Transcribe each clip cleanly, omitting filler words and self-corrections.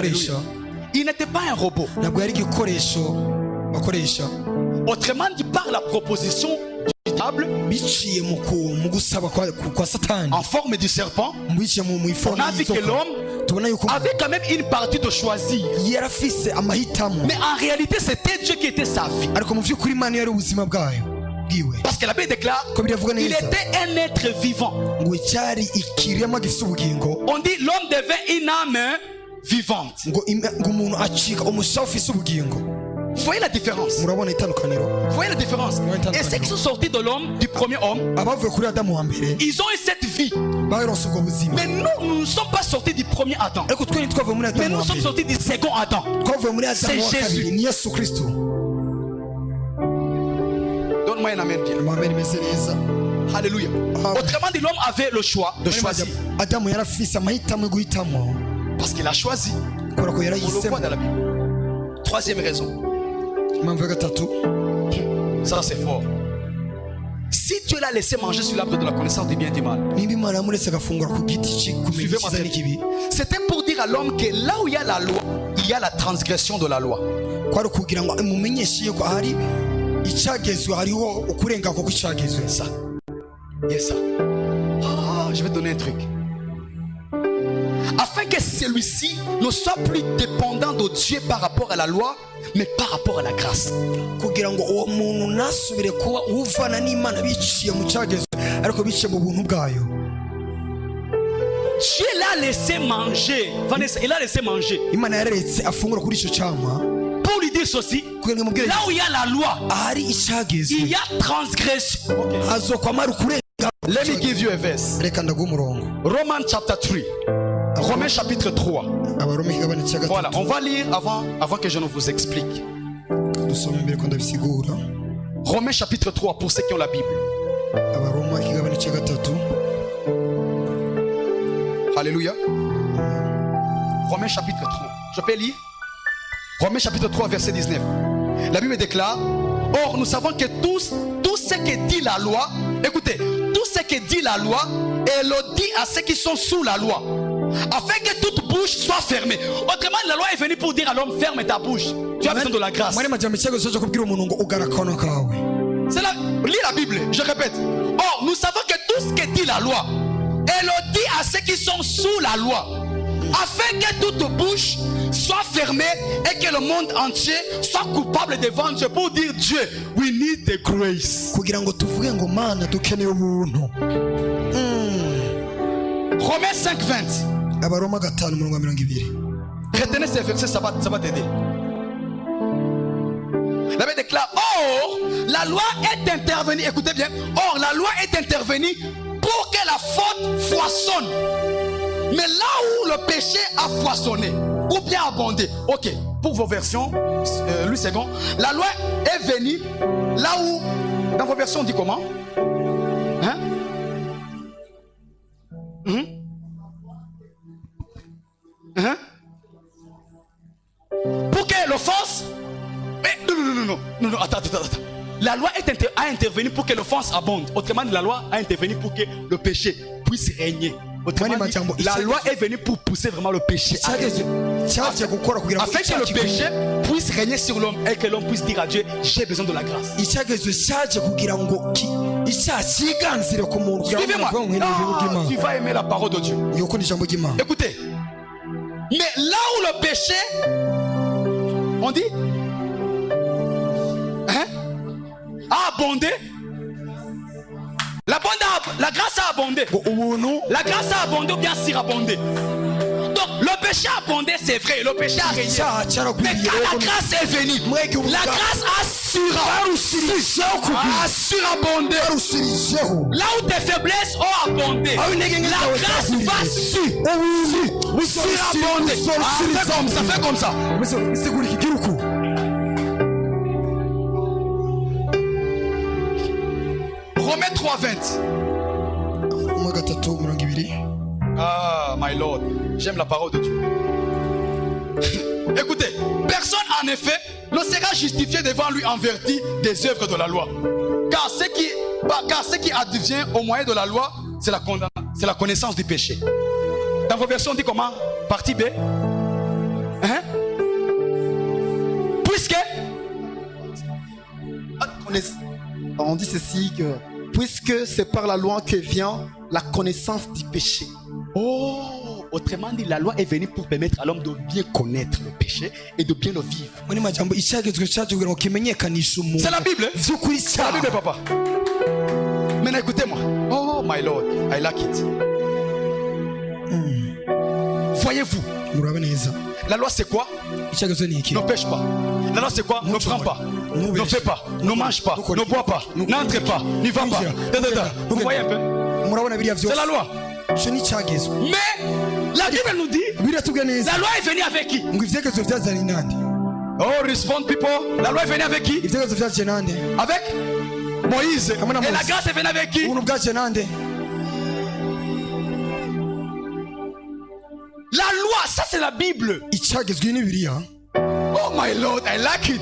bakoresha. Il n'était pas un robot. Ntabwo yari igikoresho bakoresha. Autrement dit, par la proposition du diable, biciye mu gusaba kwa Satani, en forme du serpent, mu on a vu que l'homme avait quand même une partie de choisir. yarafise amahitamo. Mais en réalité, c'était Dieu qui était sa vie. Ariko mu by'ukuri Imana yari ubuzima bwayo bwiwe. Parce que la Bible déclare qu'il était un être vivant. Ngo cyari ikiremwa gifite ubugingo. On dit l'homme devint une âme vivante. Ngo umuntu acika umusha ufise ubugingo. Vous voyez la différence? Murabona itandukaniro? Vous voyez la différence? Et ceux qui sont sortis de l'homme, du premier homme, abavuye kuri Adamu wa mbere, ils ont eu cette vie. baronse ubwo buzima. Mais nous ne sommes pas sortis du premier Adam. Ariko twe ntitwavuye muri Adamu wa mbere. Mais nous sommes sortis du second Adam. Twavuye muri Adamu wa kabiri, ni Yesu Kristo. Donne-moi un amen bien. Amen imeze neza. Alléluia. Autrement dit, l'homme avait le choix de choisir. Adamu yarafise amahitamo yo guhitamo. Parce qu'il a choisi. Kubera ko On le yarahisemo. voit dans la Bible. Troisième raison. Impamvu ya gatatu. Ça c'est fort. Si Dieu l'a laissé manger sur l'arbre de la connaissance du bien et du mal, Nimba Imana yamuretse agafungura ku giti kumenya icyiza n'ikibi. c'était pour dire à l'homme que là où il y a la loi, il y a la transgression de la loi. Kwari kugira ngo mumenyeshe yuko hari icyagezwe, hariho ukurenga ko kw'icyagezwe. Ça. Yes, ça. Ah, je vais donner un truc. Afin que celui-ci ne soit plus dépendant de Dieu par rapport à la loi, mais par rapport à la grâce. Kugira ngo uwo muntu nasubire kuba uvana n'Imana biciye mu cyagezwe ariko biciye mu buntu bwayo. Dieu l'a laissé manger. Vanessa, il a laissé manger. Imana yaretse afungura kuri icyo cyama. Pour lui dire ceci, là où il y a la loi, ahari icyagezwe, il y a transgression. hazokwamara ukurenga. Let me give you a verse. Reka ndaguha umurongo. Romans chapter 3. Romains chapitre 3. Abaroma ikigabane cya gatatu. Voilà, on va lire avant que je ne vous explique. Dusome mbere ko ndabisigura. Romains chapitre 3 pour ceux qui ont la Bible. Abaroma ikigabane cya gatatu. Alléluia. Romains chapitre 3. Je peux lire? Romains chapitre 3 verset 19. La Bible déclare: or nous savons que tout ce que dit la loi, écoutez, tout ce que dit la loi, elle le dit à ceux qui sont sous la loi, afin que toute bouche soit fermée. Autrement, la loi est venue pour dire à l'homme: ferme ta bouche. Tu as besoin de la grâce. C'est là, lis la Bible, je répète. Or, nous savons que tout ce que dit la loi, elle le dit à ceux qui sont sous la loi, afin que toute bouche soit fermée et que le monde entier soit coupable devant Dieu pour dire: Dieu, we need the grace. Romains 5:20. Retenez ces versets, ça va t'aider. La Bible déclare: or, la loi est intervenue, écoutez bien, or la loi est intervenue pour que la faute foisonne. Mais là où le péché a foisonné, ou bien abondé, ok, pour vos versions, Louis II, la loi est venue là où, dans vos versions on dit comment? Hein? Pour que l'offense... Non, attends. La loi a intervenu pour que l'offense abonde. Autrement, la loi a intervenu pour que le péché puisse régner. Autrement dit, la loi est venue pour pousser vraiment le péché à régner. Afin que le péché puisse régner sur l'homme et que l'homme puisse dire à Dieu: j'ai besoin de la grâce. Suivez-moi. Tu vas aimer la parole de Dieu. Écoutez. Mais là où le péché, on dit, a abondé, la grâce a abondé. La grâce a abondé ou bien surabondé. Donc le péché a abondé, c'est vrai, le péché a régné. Mais quand la grâce est venue, la grâce a surabondé. Là où tes faiblesses ont abondé, la grâce va surabonder. Fais comme ça. Romains 3:20. Ah, my Lord, j'aime la parole de Dieu. Écoutez, personne en effet ne sera justifié devant lui en vertu des œuvres de la loi. Car ce qui advient au moyen de la loi, c'est la connaissance du péché. Dans vos versions, on dit comment? Partie B. on dit ceci que puisque c'est par la loi que vient la connaissance du péché. Oh, autrement dit, la loi est venue pour permettre à l'homme de bien connaître le péché et de bien le vivre. muri majambo icyagezwe cyaje kugira ngo kimenyekanishe umuntu C'est la Bible. vy'ukuri C'est la cyane. Bible, papa. Maintenant, écoutez-moi. Oh, my Lord, I like it. Voyez-vous, muraba neza la loi c'est quoi? icyagezwe ni iki? Ne pêche pas. La loi c'est quoi? Ne prends pas, ne fais pas, ne mange pas, ne bois pas, n'entre pas, n'y va pas. Vous voyez un peu? murabona biriya C'est vyose la loi. ico ni icyagezwe. Mais la Bible nous dit, biratubwira neza la loi est venue avec qui? ngo ivyagezwe vyazanye nande? Oh, respond people. La loi est venue avec qui? ivyagezwe vyaje nande? Avec Moïse. Amen, Et la Moïse. grâce est venue avec qui? ubuntu bwaje nande? La loi, ça c'est la Bible. icyagezwe ni biriya. Oh my Lord, I like it.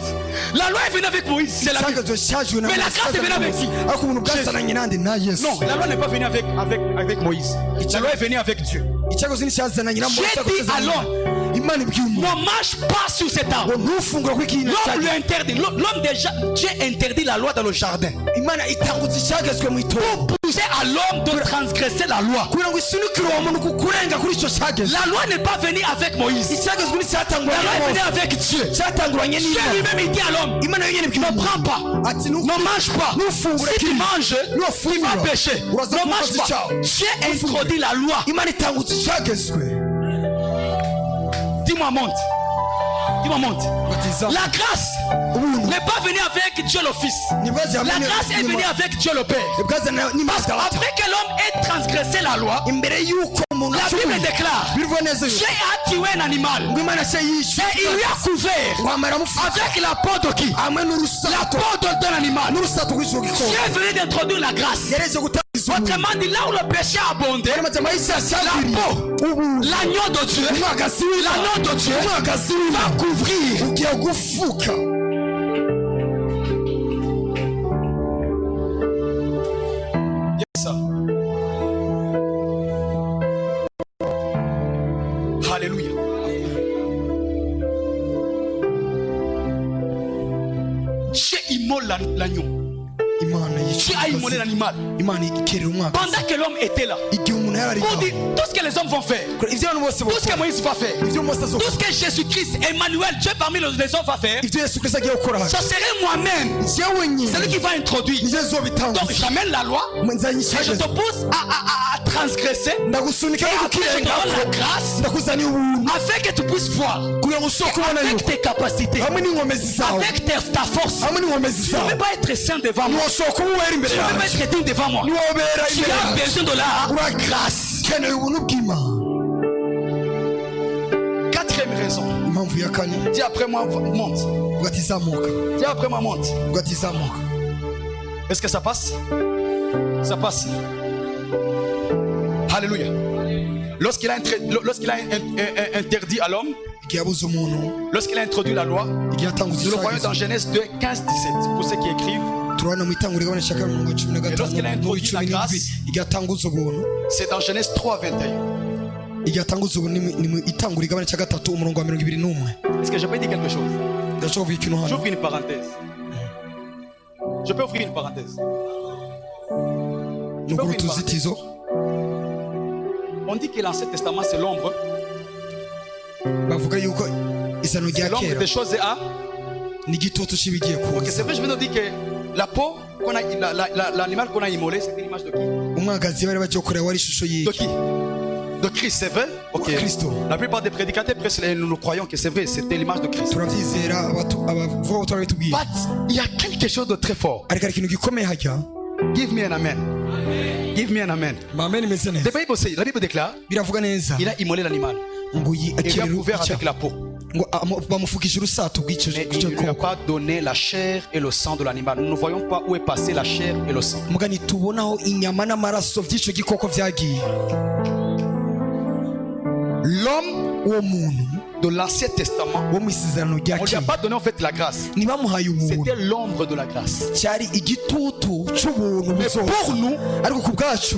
La loi est venue avec Moïse, c'est la Bible. icyagezwe cyajwe na Mais la grâce est venue avec qui? ariko ubuntu bwazananye nande? na Yesu. Non, la loi n'est pas venue avec Moïse. La loi est venue avec Dieu. icyagezwe ni cyazananye na Mose. J'ai dit à l'homme, imana ibwiye umuntu ne mange pas sur cet arbre. ngo ntufungure kuri kino L'homme lui cyagezwe. interdit. L'homme déjà, Dieu interdit la loi dans le jardin. imana itangutse icyagezwe mu itongo Pousser à l'homme de transgresser la loi. kugira ngo isunikire uwo muntu kurenga kuri icyo cyagezwe. La loi n'est pas venue avec Moïse. icyagezwe ni La cyatanguranye loi est na venue Mose. avec Dieu. cyatanguranye Dieu n'imana. lui-même il dit à l'homme, imana yonyine ibwiye ne prends pas, ati ne mange pas. ntufungure Si tu kino. manges, tu vas pécher. uraza Ne kuba mange ukoze pas. icyaha. Dieu introduit la loi. imana itangutse icyagezwe. Dis-moi monte. Dis-moi monte. batiza La grâce ubuntu n'est pas venue avec Dieu le Fils. ntibwaje La hamwe grâce est venue avec Dieu le Père. bwazana n'imana data. Après que l'homme ait transgressé la loi, imbere y'uko umuntu la Bible déclare, bivuga neza Dieu yuko a tué un animal ngo imana se yishe et il lui a couvert wamara mufuka avec la peau de qui? hamwe La n'urusato peau d'un animal. n'urusato rw'icyo Dieu gikoko est venu d'introduire la grâce. yareje gutangiza umuntu. Autrement dit, là où le péché a abondé, yari amajyamba y'icyaha cyagwiriye peau, ubu l'agneau de Dieu, umwagazi l'agneau de Dieu umwagazi va couvrir. ugiye gufuka. Ça. Alléluia. Dieu immole l'agneau. imana Dieu a immolé l'animal. imana ikerera umwagazi Pendant que l'homme était là, igihe umuntu yari pour ariho dire tout ce que les hommes vont faire, ibyo abantu bose tout ce que Moïse va faire, ibyo Mose tout azokora ce que Jésus-Christ, Emmanuel, Dieu parmi les hommes va faire, ibyo Yesu Kristo agiye gukora hano ce serait moi-même, jewe nyine celui qui va introduire. nijye Donc zobitanguza j'amène la loi nzanye et je icyagezwe te pousse à transgresser. ndagusunika Et après je te donne la grâce ndakuzaniye ubuntu afin que tu puisses voir kugira ngo ushobore kubona avec yuko tes capacités, hamwe n'inkomezi zawe avec ta force. hamwe n'inkomezi Tu ne zawe peux pas être saint devant moi. ntiwashobora kuba uwera Tu imbere ne peux pas yanjye être digne devant moi. ntiwobera Tu imbere as yanjye besoin de la grâce ukeneye ubuntu bw'imana. quatrième raison. impamvu ya kane Dis après moi, monte. uvuga ati zamuka Dis après moi, monte. uvuga ati zamuka. Est-ce que ça passe? Ça passe. Alléluia. Lorsqu'il a interdit à l'homme, igihe yabuze umuntu lorsqu'il a introduit la loi, igihe yatanguza nous le voyons dans icyagezwe Genèse 2, 15, 17. Pour ceux qui écrivent, turabona mu itanguriro igabane cya kabiri mirongo cumi na gatanu lorsqu'il a introduit n'uw'icumi la n'indwi grâce, igihe atanguza ubuntu c'est dans Genèse 3, 21. igihe atanguza ubuntu ni mu itanguriro igabane cya gatatu umurongo wa 21. Est-ce que je peux dire quelque chose? ndashobora kuvuga ikintu hano J'ouvre une parenthèse. Je peux ouvrir une parenthèse. ni ukuri utuzitizo. On dit que l'Ancien Testament c'est l'ombre. bavuga yuko isano C'est rya l'ombre kera des choses à. ni igitutu cy'ibigiye Ok, c'est kuza. vrai, je vais te dire que la peau, l'animal qu'on a immolé, c'était l'image de qui? umwagazi bari bagiye gukorera wari ishusho De y'iki qui? De Christ, c'est vrai? Ok. Christ. La plupart des prédicateurs, presque, nous croyons que c'est vrai, c'était l'image de Christ. turabyizera abavuga ubutumwa babitubwiye But il y a quelque chose de très fort. ariko hari ikintu gikomeye hajya. Give me an amen. Give me an amen. mameni imeze neza La Bible déclare, biravuga neza il a immolé l'animal. ngo Il lui a couvert avec la peau. ngo bamufukije urusato bw'icyo Mais il ne lui a gikoko. pas donné la chair et le sang de l'animal. Nous ne voyons pas où est passé la chair et le sang. mugani tubonaho inyama n'amaraso by'icyo gikoko byagiye. L'homme uwo muntu de l'Ancien Testament, wo mu isezerano rya on ne lui a kera pas donné en fait la grâce. ntibamuhaye ubuntu C'était l'ombre de la grâce. cyari igitutu cy'ubuntu Mais buzoza. pour nous, ariko ku bwacu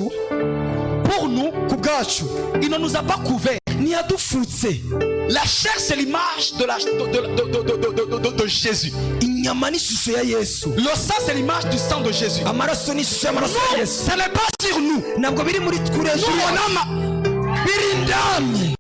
pour nous, ku bwacu il ne nous a pas couverts. ntiyadufutse La chair, c'est l'image de Jésus. inyama n'ishusho ya Yesu, Le sang, c'est l'image du sang de Jésus. amaraso n'ishusho y'amaraso ya Yesu. Ce n'est pas sur nous. Ntabwo biri muri kure hejuru yacu, biri indani.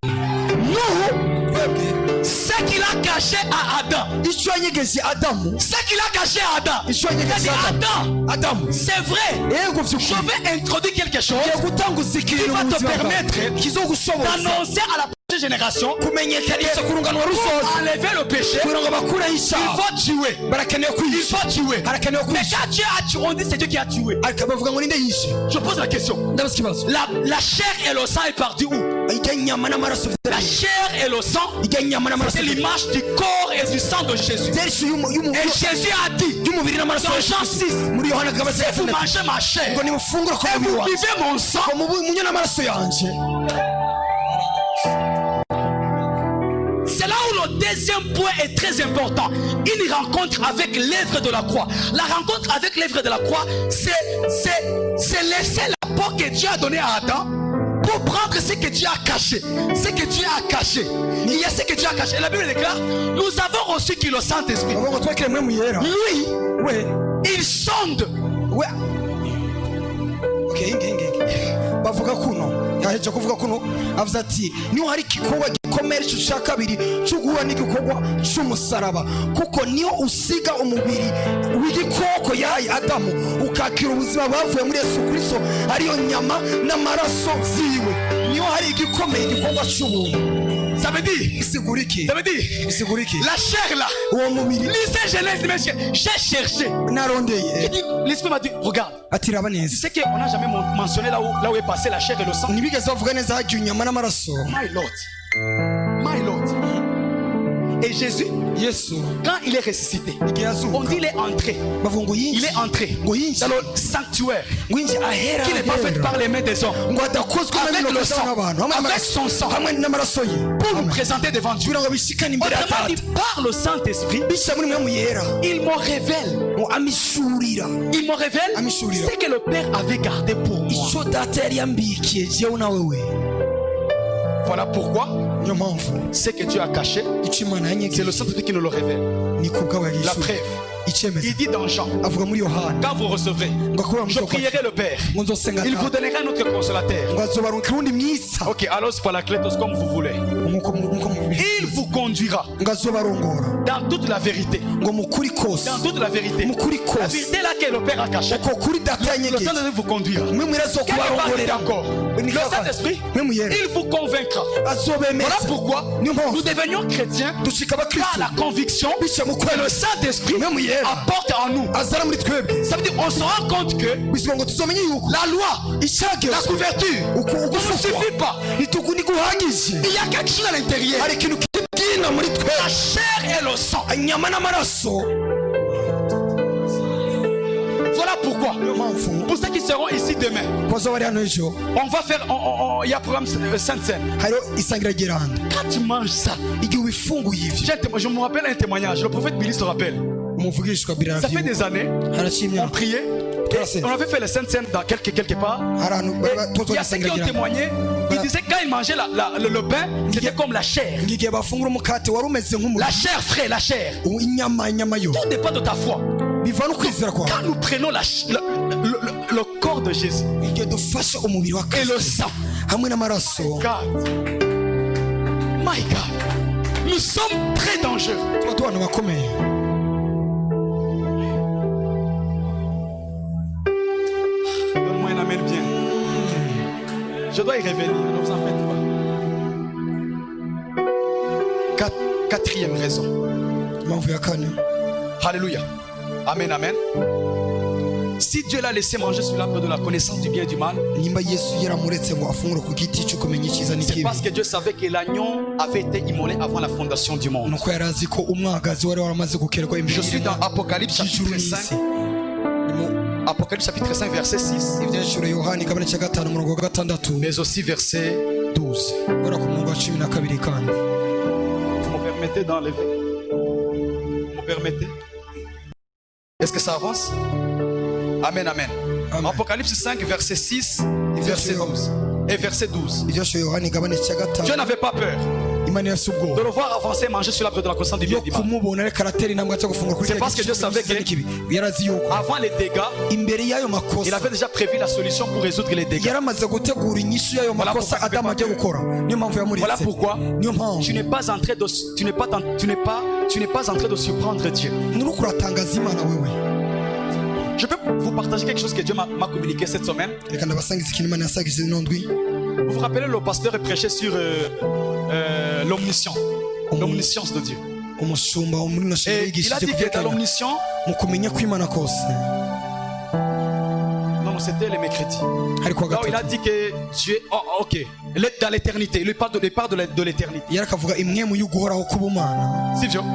Ce qu'il a caché à Adam. Icyo yanyegeje Adamu, Ce qu'il a caché à Adam. icyo Il a yanyegeje dit Adam, Adamu, c'est vrai. yego Je by'ukuri vais introduire quelque chose ngiye gutanguza qui ikintu va mu te buzima bwawe permettre kizogushoboza d'annoncer à la prochaine génération kumenyekanisha ku rungano pour rusoza enlever le péché. kugira ngo bakureho Il icyaha. faut tuer. Barakeneye Il kwica, faut tuer. harakenewe Mais kwica. quand Dieu a tué, on dit c'est Dieu qui a tué. ariko bavuga ngo ninde yishe. Je pose la question. Ndabaza ikibazo, La chair et le sang est parti où? ijya inyama n'amaraso La chair et le sang, ijya inyama n'amaraso c'est l'image du corps et du sang de Jésus. byari ishusho Et Jésus a dit, y'umubiri n'amaraso dans ya Jean Yesu. 6, muri Yohana si vous gatandatu, mangez ma chair ngo nimufungure ku et mubiri vous wanjye, buvez mon sang, ngo munywe n'amaraso yanjye. c'est là où le deuxième point est très important. Une rencontre avec l'œuvre de la croix. La rencontre avec l'œuvre de la croix, c'est laisser la porte que Dieu a donnée à Adam pour prendre ce que Dieu a caché. Ce que Dieu a caché. Il y a ce que Dieu a caché. La Bible déclare, nous avons reçu qui le Saint-Esprit. bavuga ngo twakire mwe muyera Lui, we il sonde. we okay inge bavuga kuno yaheje kuvuga kuno avuze ati niho hari igikorwa gikomeye cyo cya kabiri cyo guhura n'igikorwa cy'umusaraba, kuko niho usiga umubiri w'igikoko yahaye Adamu ukakira ubuzima bavuye muri Yesu Kristo, ariyo nyama n'amaraso vyiwe. Niho hari igikomeye, igikorwa cy'ubuntu. Ça veut dire, Bisigura iki? ça veut dire, Bisigura iki? la chair là, Uwo mubiri lisez Genèse, messieurs, j'ai cherché. narondeye, J'ai dit, l'Esprit m'a dit, regarde, ati raba tu neza, sais qu'on n'a jamais mentionné là où est passé la chair et le sang. ntibigeze bavuga neza hagiye inyama n'amaraso. My Lord, my Lord. Et Jésus, Yesu quand il est ressuscité, igihe on azuka dit il est entré. bavuga ngo Il yinjiye, est entré ngo yinjiye, dans le sanctuaire ngo yinjiye ahera qui n'est pas fait par les mains des hommes. ngo adakozwe Avec n'ibintu le sang, n'abantu, hamwe avec n'amaraso, son sang, hamwe n'amaraso ye, pour nous présenter devant Dieu. kugira ngo bishikane imbere ya Autrement dit, Data. par le Saint-Esprit, Bisha muri mwe muyera, il me révèle. ngo amishurira Il me révèle Amishurira. ce que le Père avait gardé pour moi. icyo Data yari yambikiye jewe na wewe. Voilà pourquoi Niyo mpamvu ce que Dieu a caché, icyo Imana c'est yanyegeje le Saint-Esprit qui nous le révèle. ni kubwa La yishuye. preuve. Icyemezo Il dit dans Jean, avuga muri Yohana quand vous recevrez, ngo akubera je mu prierai le Père. ngo nzosenga Il vous Data, donnera un autre consolateur. ngo azobaronka urundi mwiza, Ok, alors c'est pas la clétos comme vous voulez. nk'uko mubiri, Il vous conduira ngo azobarongora dans toute la vérité. ngo mukuri kose, Dans toute la vérité. mukuri La kose, vérité là que le Père a cachée. uko kuri Data Le yanyegeje Saint-Esprit vous conduira. mwe mwira zo Quelque part, il est kubarongorera encore. Le Saint-Esprit, mwe muyera il vous convaincra. azobemeza. Voilà pourquoi Niyo nous mpamvu devenions chrétiens dushika par abakristo la conviction bica mu que kwemera le Saint-Esprit mwe muyera apporte en nous. azara muri twebwe, Ça veut dire on se rend compte que bisiga ngo tuzomenye yuko la loi, la icyagezwe couverture, ne ugufukwa suffit pas. ntiguhagije, Il y a quelque chose à l'intérieur. hari ikintu kibwina muri La twebwe, chair et le sang. inyama n'amaraso. Voilà pourquoi. Niyo mpamvu Pour ceux qui seront ici demain, baza bari hano ejo on va faire. Il y a un programme Sainte-Seine. hariho isangira ry'iranda, Quand tu manges ça, igihe ubifunguye ivyo je me rappelle un témoignage. Le prophète Billy se rappelle. umuvugishwa Ça fait des années, haraciye on imyaka priait. Et on avait fait les Sainte-Seine dans quelque part. hari ahantu Il y a ceux qui ont témoigné. Ils disaient que quand ils mangeaient le pain, c'était comme la chair. ngo igihe bafungura umukate wari umeze La nk'umubiri, chair, frère, la chair. inyama yo Tout dépend de ta foi. biva no kwizera kwawe. Quand nous prenons le corps de Jésus igihe dufashe umubiri wa et le Kristo sang, hamwe n'amaraso, God, my God, nous sommes très dangereux. tuba tubana bakomeye. Donne-moi un amen bien. Je dois y revenir, ne vous en faites pas. Quatrième raison. Impamvu ya kane, Alléluia. Amen, amen. Si Dieu l'a laissé manger sur l'arbre de la connaissance du bien et du mal, nimba Yesu yaramuretse ngo afungure ku giti cyo kumenya icyiza c'est n'ikibi, parce que Dieu savait que l'agneau avait été immolé avant la fondation du monde. nuko yari azi ko umwagazi wari waramaze gukerwa Je suis dans Apocalypse y'ijuru chapitre 5. n'isi. Ni mu Apocalypse chapitre 5 verset 6, ibyashuro Yohani igabane cya gatanu umurongo wa gatandatu mais aussi verset 12. kubera ku murongo wa 12 kandi. Vous me permettez d'enlever? Vous me permettez? Est-ce que ça avance? Amen, amen. Amen. Apocalypse 5 verset 6 verset 12 et verset 12. ibyashuro Yohani igabane cya gatanu Dieu n'avait pas peur. imana yose de ubwoba le voir avancer et manger sur l'arbre de la connaissance du bien yo et du mal. kumubona ariko aratera intambwe cyo gufunga kuri C'est parce que Dieu savait que- n'ikibi yarazi yuko Avant les dégâts, imbere y'ayo il makosa avait déjà prévu la solution pour résoudre les dégâts. yaramaze gutegura inyishu y'ayo Voilà makosa pourquoi adamu ajya gukora niyo mpamvu Voilà yamuritse pourquoi niyo mpamvu tu n'es pas en train de surprendre Dieu. nturuko uratangaza imana wewe. Je peux vous partager quelque chose que Dieu m'a communiqué cette semaine. reka ndabasangiza ikintu imana yasagije ino ndwi. Vous vous rappelez, le pasteur prêchait sur l'omniscience de Dieu. umushumba wo muri nasho Et il a yigishije dit que dans kubyerekana l'omniscience, mu kumenya kw'imana kose non, c'était les mercredis. ariko Là où il a gatatu dit que Dieu, ok, dans l'éternité, il parle de l'éternité. yarakavuga imwe mu y'uguhoraho k'ubumana. C'est vrai.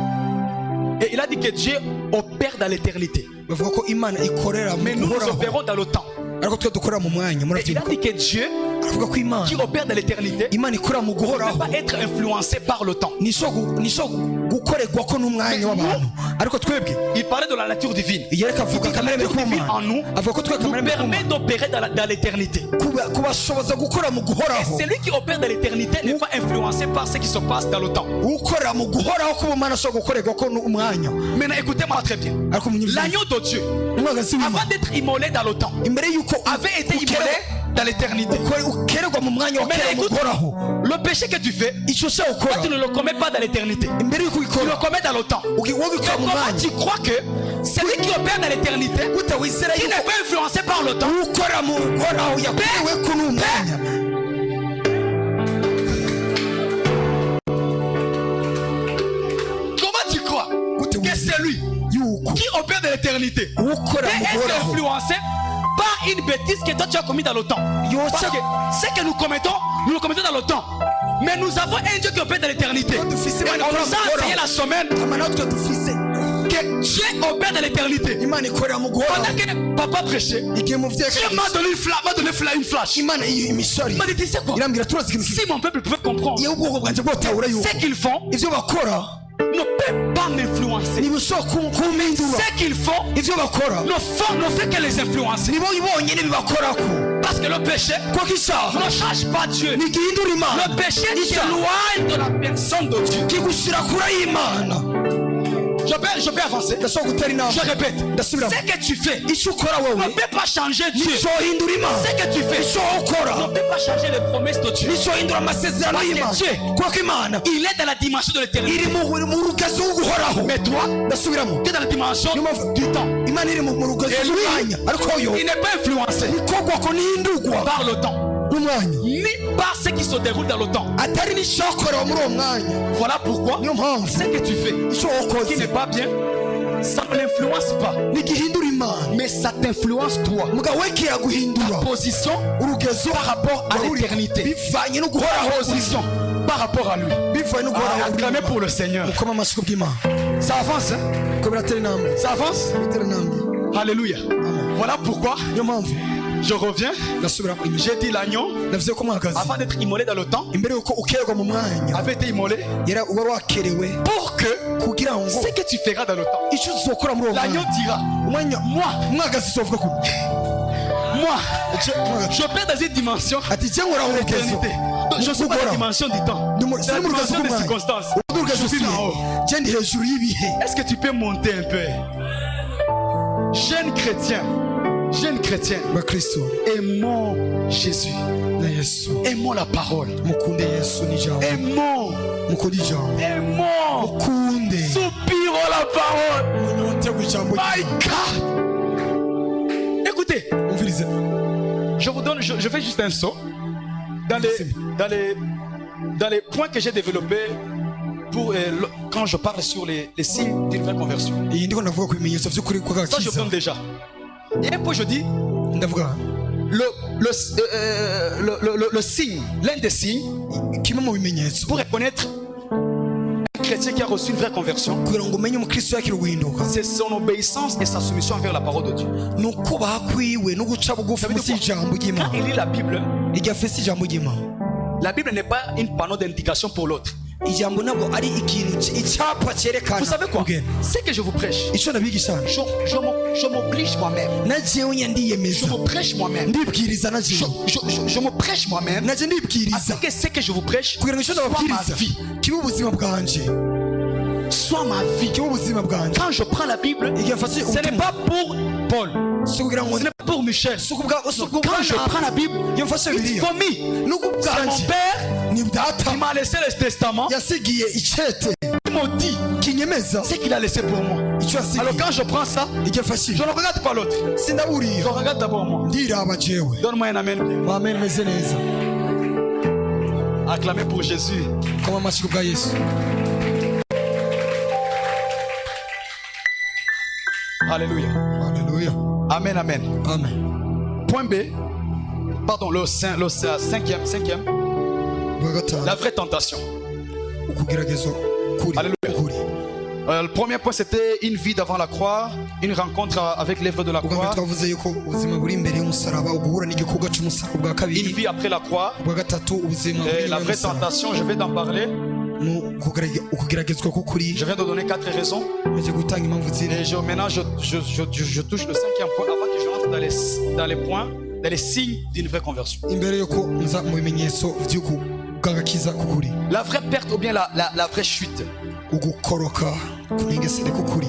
Et il a dit que Dieu opère dans l'éternité. bavuga ko imana ikorera mu Mais nous, nous guhoraho opérons dans le temps. ariko twe dukorera mu mwanya Et il a muravyibuka. dit que Dieu, aravuga ko imana qui opère dans l'éternité, imana ikorera mu ne peut guhoraho pas être influencé par le temps. nisho gukorerwa ko n'umwanya w'abantu ariko twebwe Il parlait de la nature divine. yereka avuga kamere mbi La nature divine en k'umwana nous avuga ko twe nous kamere mbi permet k'umwana d'opérer dans l'éternité. kubashoboza gukora mu Et guhoraho celui qui opère dans l'éternité n'est pas influencé par ce qui se passe dans le temps. ukorera mu guhoraho k'ubumana ashobora gukorerwa ko n'umwanya Maintenant, écoutez-moi très bien. ariko munyumvise L'agneau de Dieu, umwagazi w'imana avant d'être immolé dans le temps, imbere y'uko avait été immolé dans l'éternité. ukererwa mu mwanya Mais wakerera mu écoute, guhoraho le péché que tu fais, icyo se toi, ukora tu ne le commets pas dans l'éternité. imbere y'uko Tu le ubikora commets dans le temps. wowe Mais ubikora mu comment mwanya tu crois que celui qui opère dans l'éternité, gute wizera qui n'est yuko pas influencé par le temps, ukora mu guhoraho yakorewe ko n'umwanya comment tu crois gute que wizera celui yuko qui opère dans l'éternité ukora peut mu être guhoraho influencé par une bêtise que toi tu as commis dans le temps? Parce que ce que nous le commettons dans le temps. Mais nous avons un Dieu qui opère dans l'éternité. Et on nous a enseigné la semaine amana twe dufise que Dieu opère dans l'éternité. imana ikorera mu guhoraho Pendant que papa prêchait, igihe muvyeyi Dieu m'a donné une flash. imana imisori Il m'a dit, tu sais quoi? irambwira turazi ikintu Si mon peuple pouvait comprendre iyo ubwoko bwanjye bwotahura yuko ce qu'ils font, ivyo bakora ne peut pas m'influencer. ntibishobora kumpindura Ce qu'ils font ivyo bakora ne fait que les influencer. nibo bonyine bibakorako Parce que le péché kuko icyaha ne change pas Dieu. ntigihindura imana Le péché t'éloigne de la personne de Dieu. kigushira kure y'imana Je peux avancer. ndashobora gutera inama Je répète. ndasubiramo Ce que tu fais icyo ukora wowe ne peut pas changer Dieu. nicyohindura imana Ce que tu fais icyo ukora ne peut pas changer les promesses de Dieu. nicyohindura amasezerano Parce que y'imana Dieu, kuko imana il est dans la dimension de l'éternité. iri mu rugazo rw'uguhoraho Mais toi, ndasubiramo tu es dans la dimension du temps. imana iri mu rugazo Et lui, rw'umwanya ariko yo il n'est pas influencé nikogwa ko nihindurwa par le temps, n'umwanya ni par ce qui se déroule dans le temps. atari n'icyakorewe muri uwo mwanya Voilà pourquoi niyo mpamvu ce que tu fais icyo qui wakoze n'est pas bien, ça ne l'influence pas. ntigihindura imana Mais ça t'influence toi. mugabo we kiraguhindura Position urugezo par rapport à wahuri- l'éternité. bivanye no guhoraho Position par rapport à lui. bivanye no guhoraho Acclamez pour le Seigneur. mukoma amashyi ku bw'imana Ça avance, hein? ko biratera intambwe Ça avance. bitera intambwe Alléluia. Voilà pourquoi niyo mpamvu je reviens. ndasubira ku inyuma J'ai dit l'agneau, navuze ko mwagazi avant d'être immolé dans le temps, imbere yuko ukererwa mu mwanya avait été immolé yari uba wakerewe pour que kugira ngo ce que tu feras dans le temps, icyo uzokora muri uwo l'agneau mwanya dira, umwanya umwagazi uzovuga ko moi, umwagazi je perds dans une dimension ati jye nkora mu rugezo d'éternité. Donc, je suis pas dans la dimension du temps. Ndi C'est la mu rugezo dimension des rw'umwanya circonstances. ubu urugezo Je suis usiye là-haut. jye ndi hejuru y'ibihe Est-ce que tu peux monter un peu? Jeune chrétien, bakristo aimons Jésus, na yesu aimons la parole, mukunde yesu n'ijambo aimons, mukunde ijambo aimons, mukunde soupirons la parole. munyote ku ijambo My God! Écoutez, umvirize je fais juste un saut dans les points que j'ai développés pour quand je parle sur les signes d'une vraie conversion. iyi ndiko ndavuga ku bimenyetso by'ukuri Ça, je kw'agakiza donne déjà. Et un peu, je dis, ndavuga le signe, l'un des signes kimwe mu bimenyetso pour reconnaître un chrétien qui a reçu une vraie conversion, kugira ngo umenye umukristo yakira guhinduka c'est son obéissance et sa soumission envers la parole de Dieu. ni ukubaha kwiwe no guca bugufi munsi y'ijambo Quand ry'imana il lit la Bible, igihe afise ijambo ry'imana la Bible n'est pas une panneau d'indication pour l'autre. ijambo ntabwo ari ikintu icyapa cyerekana Vous savez quoi? ubwenge. C'est que je vous prêche. icyo nabigisha Je m'oblige moi-même. najewe Je ndiyemeza me prêche moi-même. ndibwiriza najewe Je me prêche moi-même. naje ndibwiriza Afin que ce que je vous prêche kugira ngo icyo soit ma nababwiriza vie. kibe ubuzima bwanje Soit ma vie. kibe ubuzima bwanje Quand je prends la Bible, igihe mfashe ce n'est pas pour Paul. si kugira ngo Ce n'est pas pour Michel. si kubwa Quand je prends la Bible, iyo mfashe it's bibiliya for me. nuko C'est mon ubwanje père ni data qui m'a laissé le testament. yasigiye icyete Il m'a dit kinyemeza ce qu'il a laissé pour moi. icyo Alors yasigiye quand je prends ça, igihe mfashe je ne regarde pas l'autre. Je sindawurira regarde d'abord moi. ndiraba jewe Donne-moi un amen. amen meze neza Acclamez pour Jésus. koma amashyi bwa yesu Alléluia. haleluya Amen, amen. amen Point B. Pardon, le cinquième. bwa gatanu La vraie tentation. ukugeragezwa kuri Alléluia. kuri Le premier point, c'était une vie devant la croix, une rencontre avec l'œuvre de la ubwa mbere croix, twavuze yuko ubuzima buri imbere y'umusaraba uguhura n'igikorwa cy'umusaraba ubwa une kabiri vie après la croix. ubwa gatatu ubuzima Et buri la inyuma vraie y'umusaraba tentation, je vais t'en parler. ukugeragezwa k'ukuri Je viens de donner 4 raisons. maze gutanga impamvu ziri Et maintenant, je touche le cinquième point avant que je rentre dans les points, dans les signes d'une vraie conversion. imbere yuko nza mu bimenyetso by'ukugakiza k'ukuri La vraie perte ou bien la vraie chute. ugukoroka kunengesere k'ukuri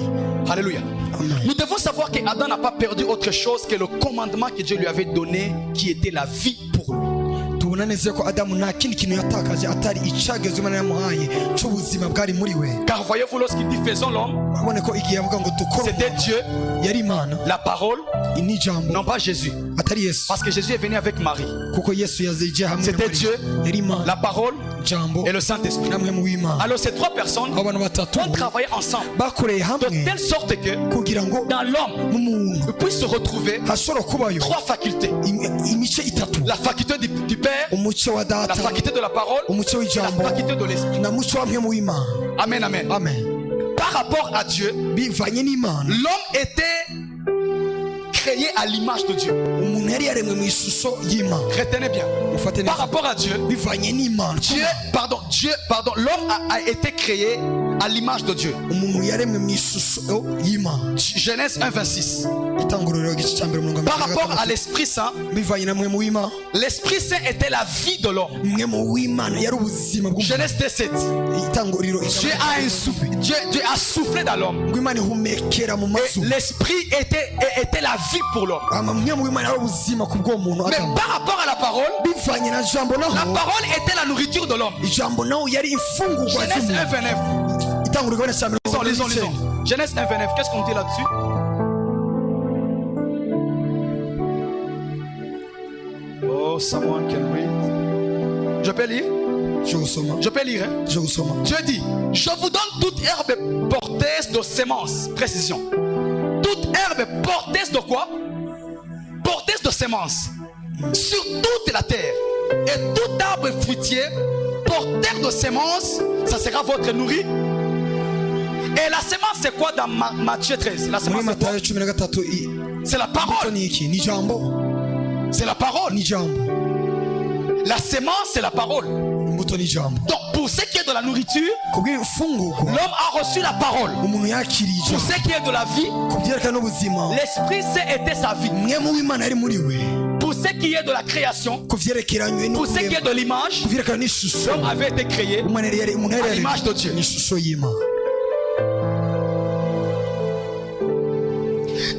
Alléluia. amen Nous devons savoir qu'Adam n'a pas perdu autre chose que le commandement que Dieu lui avait donné, qui était la vie pour lui. tubona neza ko adamu nta kindi kintu yatakaje atari icagezwe imana yamuhaye cy'ubuzima bwari muri we Car voyez-vous, lorsqu'il dit faisons l'homme, urabona ko igihe yavuga ngo dukore c'était Dieu, yari imana la parole, ni ijambo non pas Jésus. atari yesu Parce que Jésus est venu avec Marie. kuko yesu yaziye hamwe C'était muri- Dieu, yari imana la parole ijambo et le Saint-Esprit. namwe mu w'imana Alors ces 3 personnes abo bantu batatu ont travaillé ensemble bakoreye de hamwe telle sorte que kugira ngo dans l'homme, mu muntu il puisse se retrouver hashobora kubayo 3 facultés. imice itatu La faculté du Père, umuco wa la data faculté de la parole, umuco la w'ijambo faculté de l'Esprit. na muco wa mwe mu w'imana Amen, amen. amen Par rapport à Dieu, bivanye n'imana l'homme était créé à l'image de Dieu. umuntu yari yaremwe mu ishusho y'imana Retenez bien. mufate Par neza rapport à Dieu, bivanye n'imana l'homme a été créé à l'image de Dieu. umuntu yaremwe mu ishusho y'imana Genèse 1, 26. itanguriro igice cya mbere umurongo Par wa rapport à gatandatu. l'Esprit Saint, bivanye na mwe mu w'imana l'Esprit Saint était la vie de l'homme. mwe mu w'imana yari ubuzima bw'umuntu Genèse 2, 7. itanguriro Dieu a soufflé dans l'homme. ngo imana ihumekera mu Et mazu l'Esprit était la vie pour l'homme. mwe mu w'imana yari ubuzima ku bw'umuntu Mais Adamu. par rapport à la parole, bivanye na jambo la naho parole était la nourriture de l'homme. ijambo naho yari imfungurwa Genèse 1, z'umuntu 29. itanguriro igice cya mbere umurongo Lisons. w'icyenda. Genèse 1, 29. Qu'est-ce qu'on dit là-dessus? Oh, someone can read. Je peux lire? Je gusoma Je peux lire, hein? je gusoma Dieu dit, je vous donne toute herbe porteuse de semences. Précision. Toute herbe porteuse de quoi? Porteuse de semences. Sur toute la terre. Et tout arbre fruitier porteur de semences, ça sera votre nourri. Et la semence, c'est quoi dans Matthieu 13? La muri semence, c'est quoi? matayo cumi na gatatu C'est la imbuto parole. ni iki ni ijambo C'est la parole. ni ijambo La semence, c'est la parole. imbuto ni ijambo Donc, pour ce qui est de la nourriture, ku bw'imfungurwa l'homme a reçu la parole. umuntu yakiriye Pour ijambo ce qui est de la vie, ku byerekana n'ubuzima l'Esprit Saint était sa vie. mwe mu w'imana yari muri we Pour ce qui est de la création, ku byerekeranywe no pour ce qui est de l'image, ku byerekana n'ishusho l'homme avait été créé. umuntu yari À l'image de Dieu. n'ishusho y'imana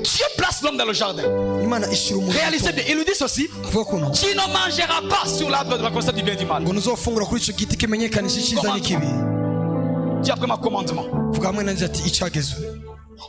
Dieu place l'homme dans le jardin. imana ishyira umuntu Réalisez bien, il lui dit ceci: avuga kuno tu ne mangeras pas sur l'arbre de la connaissance du bien et du mal. ngo ntuzofungura kuri icyo giti kimenyekanisha icyiza n'ikibi Dis après ma commandement. vuga hamwe nanjye ati icyagezwe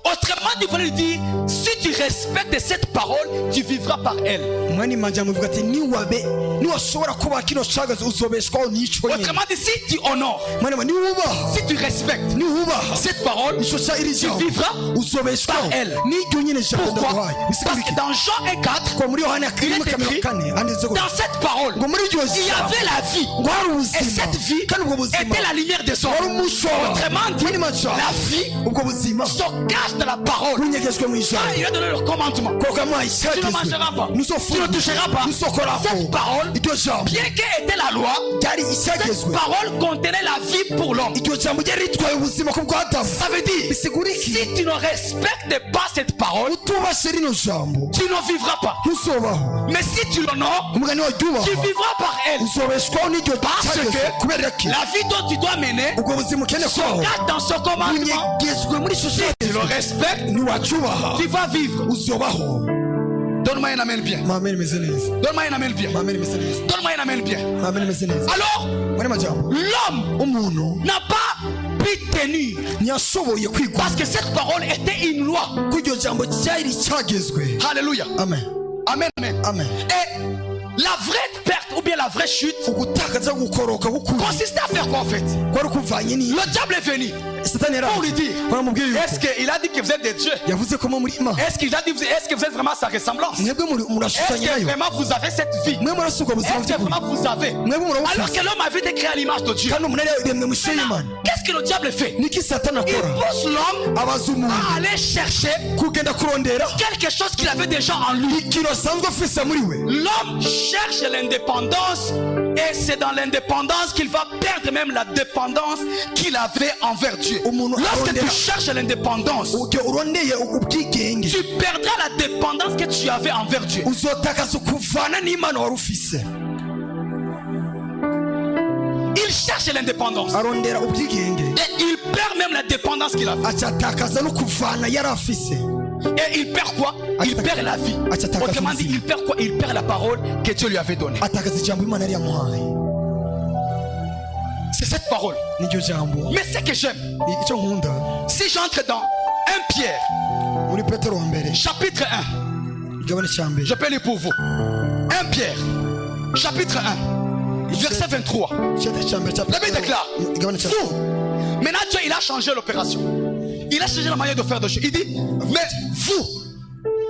Autrement, il voulait lui dire: si tu respectes cette parole, tu vivras par elle. umwanya imana amuvuga ati niwashobora kuba kino cyagezwe uzobeshwaho n'icyo nyine Autrement dit, si tu honores, mwana niwubaha si tu respectes niwubaha cette parole, icyo cya iri tu jambo vivras uzobeshwaho par elle. n'iryo nyine jambo Pourquoi? ndaguhaye Parce que dans Jean 1,4, ko muri yohana il rimwe est kamera écrit, kane handitse ko dans cette parole, ngo muri iryo il y jambo avait la vie. ngo hari Et ubuzima cette vie kandi ubwo buzima était la lumière des wari hommes. umuco Autrement dit, muri maca la vie ubwo buzima se cache dans la parole. kunyegejwe mu ijambo Il a donné le commandement. kuko amuhaye Tu ne icyagezwe mangeras pas. Tu ne nusofungura toucheras pas. nusokoraho Cette parole, iryo jambo bien qu'elle était la loi, ryari cette icyagezwe parole contenait la vie pour l'homme. iryo jambo ryari ritwaye ubuzima ku bw'adamu Ça veut dire, bisigura iki si tu ne respectes pas cette parole, utubashe rino jambo tu ne vivras pas. ntusobaho Mais si tu l'honores, umugani wa tu ryubaha vivras par elle. uzobeshwaho n'iryo Parce cyagezwe kubera que ki la vie dont tu dois mener ubwo buzima ukeneye se kubaho garde dans ce commandement. bunyegejwe muri icyo Tu le cyagezwe respectes, niwacyubaha tu vas vivre. uzobaho. Donne-moi un amen bien. Amen imeze neza. Donne-moi un amen bien. Amen imeze neza. Donne-moi un amen bien. Amen imeze neza. Alors, Muri majambo l'homme umuntu n'a pas pu tenir. ntiyashoboye kwigwa Parce que cette parole était une loi. ko iryo jambo cyari cyagezwe. Alléluia. Amen. Amen, amen. Amen. Et la vraie perte ou bien la vraie chute ugutakaza gukoroka k'ukuri consiste à faire quoi en fait? kwari kuvanye ni Le diable est venu satani pour lui dire, baramubwiye est-ce qu'il a dit que vous êtes des dieux? yavuze ko muri ima Est-ce qu'il a dit, est-ce que vous êtes vraiment sa ressemblance? mwebwe Est-ce murashushanya que nayo vraiment vous avez cette vie? mwe murasukwa ubuzima Est-ce que bw'ukuri vraiment vous avez? mwebwe Alors murabufite que l'homme avait été créé à l'image de Dieu. kandi umuntu yari yaremwe mu ishusho Maintenant, y'Imana. qu'est-ce que le diable fait? niki satani Il akora pousse l'homme abaza umuntu à aller chercher kugenda kurondera quelque chose qu'il avait déjà en lui. ikintu asanzwe afise muri we. L'homme cherche l'indépendance et c'est dans l'indépendance qu'il va perdre même la dépendance qu'il avait envers Dieu. Lorsque tu cherches l'indépendance, Ugiye urondeye ubwigenge tu perdras la dépendance que tu avais envers Dieu. uzotakaza ukuvana n'Imana wari ufise. Il cherche l'indépendance arondera ubwigenge et il perd même la dépendance qu'il avait. acatakaza no kuvana yari afise. Et il perd quoi? Il perd la vie. Autrement dit, il perd quoi? Il perd la parole que Dieu lui avait donnée. atakaza ijambo Imana yari yamuhaye. C'est cette parole. niryo jambo Mais ce que j'aime, icyo nkunda si j'entre dans 1 Pierre, muri Petero wa mbere chapitre 1, igabane cya mbere je peux lire pour vous. 1 Pierre, chapitre 1, verset 23. icyate cya mbere cya La Bible déclare, igabane cya vous, maintenant Dieu il a changé l'opération. Il a changé la manière de faire des choses. Il dit, mais vous,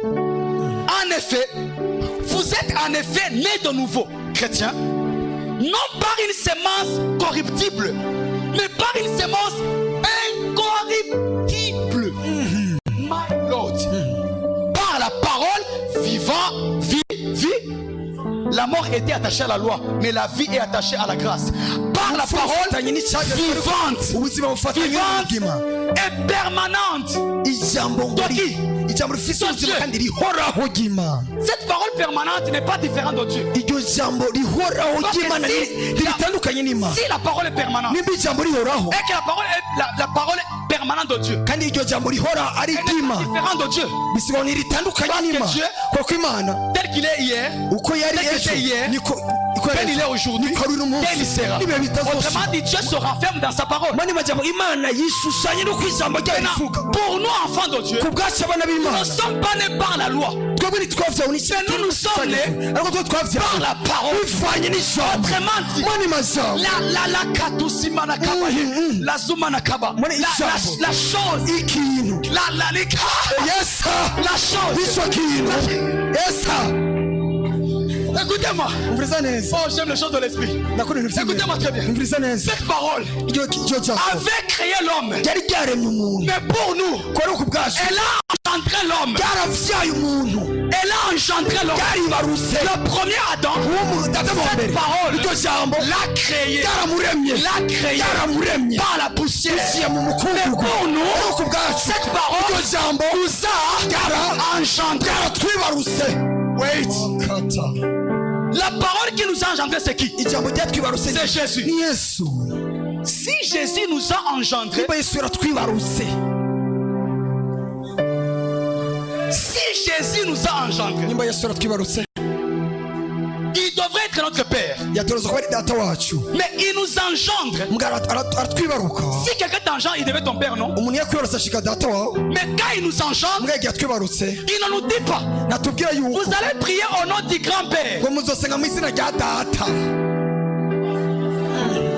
en effet, vous êtes en effet nés de nouveau, chrétiens, non par une sémence corruptible, mais par une sémence incorruptible. My Lord. Par la parole vivant, vie. La mort était attachée à la loi, mais la vie est attachée à la grâce. Par la parole vivante et permanente. ijambo ngori ijambo rifise ubuzima kandi rihoraho ry'Imana. Cette parole permanente n'est pas différente de Dieu. iryo jambo rihoraho ry'Imana ritandukanye n'Imana. Si la parole est permanente nimba ijambo rihoraho et que la parole est permanente de Dieu, kandi iryo jambo rihora ari elle n'est ry'Imana pas différente de Dieu. bisigura ni ritandukanye Parce que n'Imana Dieu, kuko Imana tel qu'il est hier, uko yari tel que ejo c'est hier, niko tel il est aujourd'hui, niko ari uno munsi tel il sera. n'ibihe Autrement bitazoshira. dit, Dieu se renferme dans sa parole. mani majambo Imana yishushanye no kw'ijambo ryayo rivuga. Pour nous, enfants de Dieu, ku bwacu abana nous b'Imana ne sommes pas nés par la loi. twebwe ntitwavyawe Mais nous sommes nés ariko twe par twavyawe la parole. bivanye n'ijambo. Autrement dit, mani majambo la katusima na kaba, la zuma na kaba, Mwana ijambo. la chose, ikintu yesa la chose. ico kintu yesa. Écoutez-moi. umviriza neza Oh, j'aime les choses de l'esprit. nakora ibintu Écoutez-moi très bien. umviriza neza Cette parole iryo jambo avait créé l'homme. ryari ryaremye umuntu Mais pour nous, ko ari ku bwacu elle a engendré l'homme. ryaravyaye umuntu Elle a engendré l'homme. ryaribarutse Le premier Adam, data wa mbere cette parole iryo jambo l'a créé. ryaramuremye L'a créé ryaramuremye par la poussière. biciye mu Mais mukungugu pour nous, ariko ku bwacu cette parole iryo jambo nous a engendré. ryaratwibarutse. Wait. kata La parole qui nous a engendré, c'est qui? ijambo ryatwibarutse C'est Jésus. ni Yesu. Si Jésus nous a engendré, niba Yesu yaratwibarutse si Jésus nous a engendré, nimba Yesu yaratwibarutse il devrait être notre Père. yatoreza kuba ari data wacu Mais il nous engendre. mbwa aratwibaruka. Si quelqu'un t'engendre, il devait être ton Père, non? umuntu yakwibarutse ashika data wawe Mais quand il nous engendre, mbwa yagiye atwibarutse il ne nous dit pas. natubwira yuko Vous allez prier au nom du grand-père. ngo muzosenga mu izina rya data.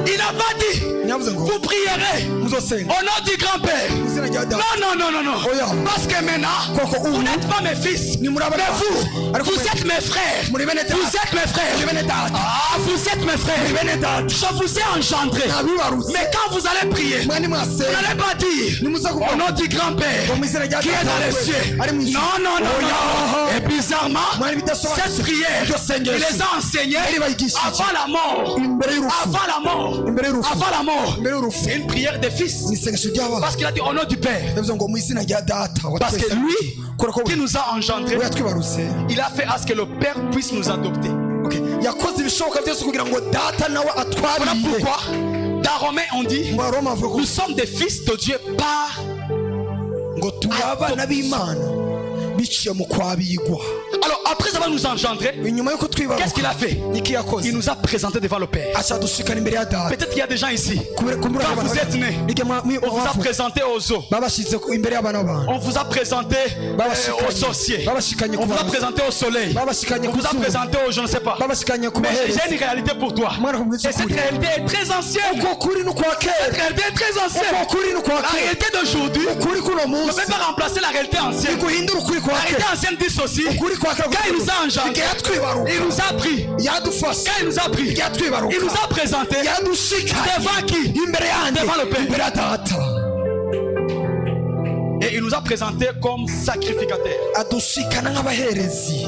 Il n'a pas dit, ntiyavuze ngo vous prierez muzosenga au nom du grand-père. mu izina rya data. Non. Oh, yeah. Parce que maintenant, vous n'êtes pas mes fils. Mais vous êtes mes frères. Vous êtes mes frères. Ah, vous êtes mes frères. Je vous ai engendré. Mais quand vous allez prier, vous n'allez pas dire, dire nimuza au kuvuga nom du grand-père ngo mu izina rya qui est dans les Data cieux. ari mu ijuru. Non, non, non, non. Et bizarrement, Mwari bidasobanutse. cette prière, Iryo sengesho. il les a enseignés Yari bayigishije. avant la mort. imbere y'urupfu Avant la mort. imbere y'urupfu Avant la mort. imbere y'urupfu C'est une prière des fils. ni isengesho ry'abana. Parce qu'il a dit au nom du Père. yavuze ngo mu izina rya data wa Parce twese. que lui, kubera ko qui nous a engendrés, we yatwibarutse. il a fait à ce que le Père puisse nous adopter. Okay. yakoze ibishoboka byose kugira ngo data nawe Voilà atwabire. pourquoi, dans Romains, on dit ngo Roma avuga ko nous sommes des fils de Dieu par. ngo turi abana b'Imana biciye mu kwabigwa. Alors, après avoir nous engendrés, inyuma y'uko qu'est-ce qu'il twibaruka a fait? niki yakoze Il nous a présentés devant le Père. acadushikana imbere ya data. Peut-être qu'il y a des gens ici. Kubera- kumbura Quand abana vous êtes nés, on vous a bacu présenté aux eaux. babashyize imbere y'abana b'abantu. On vous a présenté aux sorciers. babashikanye On ku vous a bantu. présenté au soleil. babashikanye On ku vous a zuba. présenté au je ne sais pas. babashikanye ku Mais baherezi. j'ai une réalité pour toi. Mwana Et kumwiza cette ukuri. réalité est très ancienne. uko kuri ni kwa Cette kera. réalité est très ancienne. uko kuri ni kwa La kera. réalité d'aujourd'hui ukuri kuno ne munsi peut pas remplacer la réalité ancienne. guhindura ukuri kwa La réalité kera. ancienne dit ceci. ukuri kwa kera Quand il nous a engendrés, igihe yatwibaruka il nous a pris. yadufashe Quand il nous a pris, yatwibaruka il nous a présenté yadushikanye devant qui? imbere yanjye Devant le Père. imbere ya data Et il nous a présenté comme sacrificateur. adushikana nk'abaherezi.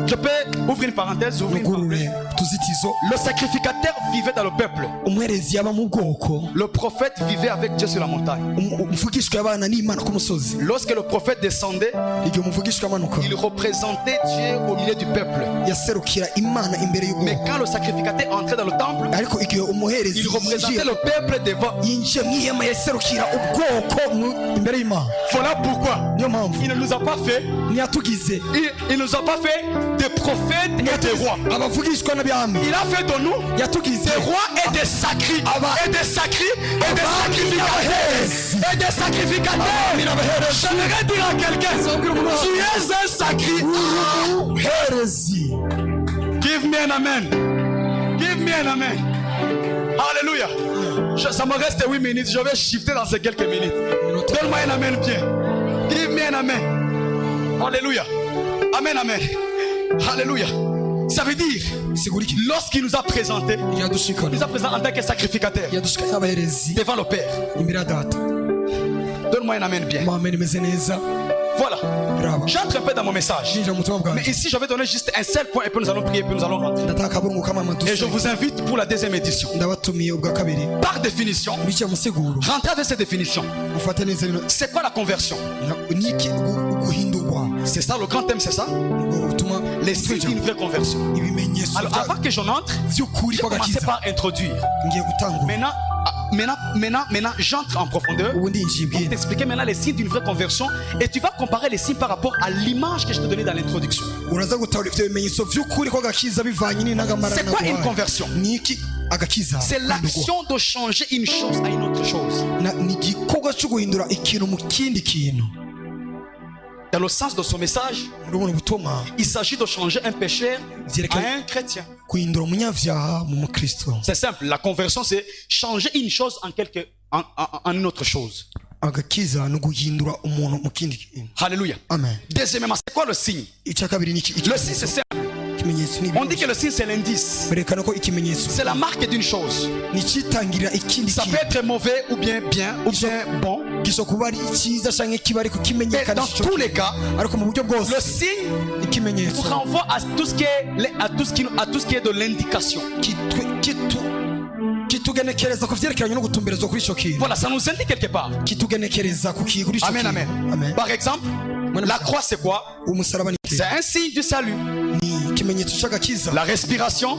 Je peux ouvrir une parenthèse, ouvrir une nugurure parenthèse. tuzitizo. Le sacrificateur vivait dans le peuple. umuherezi yaba mu bwoko. Le prophète vivait avec Dieu sur la montagne. umuvugishwa yabana n'Imana ku musozi. Lorsque le prophète descendait, igihe umuvugishwa amanuka il représentait Dieu au milieu du peuple. yaserukira Imana imbere Mais y'ubwoko. quand le sacrificateur entrait dans le temple, ariko igihe umuherezi il représentait yinjiye le peuple devant. yinjiye mu ihema yaserukira ubwoko imbere y'Imana. Voilà pourquoi niyo mpamvu il ne nous a pas fait, ntiyatugize il nous a pas fait des prophètes et des rois. abavugishwa n'abami. Il a fait de nous yatugize des rois et des sacris, et des sacris, et des sacrificateurs, et des sacrificateurs. J'aimerais dire à quelqu'un, tu es un sacri. umuherezi. Give me an amen. Give me an amen. Alléluia. Ça me reste 8 minutes. Je vais shifter dans ces quelques minutes. Donne-moi un amen bien. Give me an amen. Alléluia. Amen, amen. Alléluia. Ça veut dire, sigura iki lorsqu'il nous a présentés, il yadushikana nous a présentés en tant que sacrificateur yadushikanye abaherezi devant le Père. imbere ya data. Donne-moi un amen bien. Amen imeze neza. Voilà. Bravo. J'entre un peu dans mon message. Shinja mu butumwa Mais bwanjye. ici, je vais donner juste un seul point et puis nous allons prier, puis nous allons rentrer. ndataka akaburungu k'amama Et je dusenge. vous invite pour la deuxième édition. ndabatumiye ubwa kabiri Par définition, biciye mu siguro rentrez avec cette définition. mufate neza bino. C'est quoi la conversion? niki guhindurwa C'est ça le grand thème, c'est ça? ubwo butuma Les signes d'une vraie conversion. ibimenyetso Alors avant que j'en entre, by'ukuri je vais commencer kw'agakiza par introduire. ngiye gutangura. Maintenant, j'entre en profondeur. ubu ndinjiye Je vais ibwira t'expliquer maintenant les signes d'une vraie conversion et tu vas comparer les signes par rapport à l'image que je te donnais dans l'introduction. uraza gutahura ibyo bimenyetso by'ukuri ko agakiza bivanye n'intangamara. C'est quoi une conversion? niki agakiza? C'est l'action de changer une chose à une autre chose. ni igikorwa cyo guhindura ikintu mu kindi kintu. Dans le sens de son message, urabona ubutumwa il s'agit de changer un pécheur à un chrétien. guhindura umunyabyaha mu mukristo. C'est simple, la conversion c'est changer une chose en une autre chose. agakiza ni uguhindura umuntu mu kindi kintu. Alléluia. Amen. Deuxièmement, c'est quoi le signe? icya kabiri ni iki? Le signe c'est simple. ikimenyetso ni On dit que le signe c'est l'indice. berekana ko ikimenyetso C'est la marque d'une chose. ni icitangirira ikindi Ça peut kintu. être mauvais ou bien ou bien bon. gishobora kuba ari cyiza cyangwa kiba ariko Et kimenyekana dans tous les cas, ariko mu buryo bwose le signe ikimenyetso vous renvoie à tout ce qui est de l'indication. kitugenekereza ku vyerekeranye no gutumberezwa kuri ico kintu. Voilà, ça nous indique quelque part. kitugenekereza ku kintu kuri ico Amen, kintu. amen. Amen. Par exemple, la croix c'est quoi? umusaraba ni iki? C'est un signe du salut. ni ikimenyetso cy'agakiza. La respiration,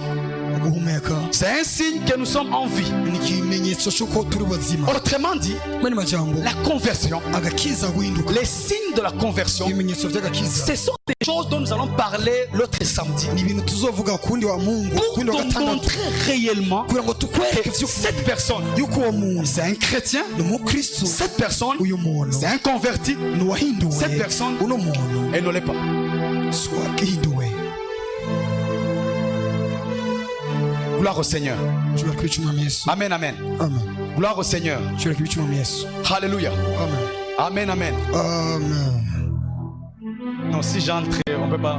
guhumeka c'est un signe que nous sommes en vie. ni ikimenyetso cy'uko turi bazima. Autrement dit, mani majambo la conversion, agakiza guhinduka les signes de la conversion, ibimenyetso by'agakiza ce sont des choses dont nous allons parler l'autre samedi. ni ibintu tuzovuga kundi wa Mungu Pour kundi wa te gatandatu montrer réellement kugira ngo tukwereke que cette personne, yuko uwo muntu c'est un chrétien, ni umukristo. cette personne, uyu muntu c'est un converti, ni uwahinduwe. cette personne, uno muntu elle ne l'est pas. si uwahinduwe. Gloire au Seigneur. cyubahiro kibica umwami Yesu. Amen, amen. Amen. Gloire au Seigneur. cyubahiro kibica umwami Yesu. Alléluia. Amen. Amen, amen. Amen. Non, si j'entre, on peut pas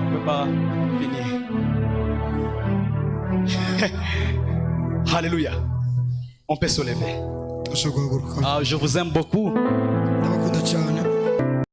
finir. Alléluia. On peut se lever. ushobora guhaguruka Je vous aime beaucoup. ndabakunda cyane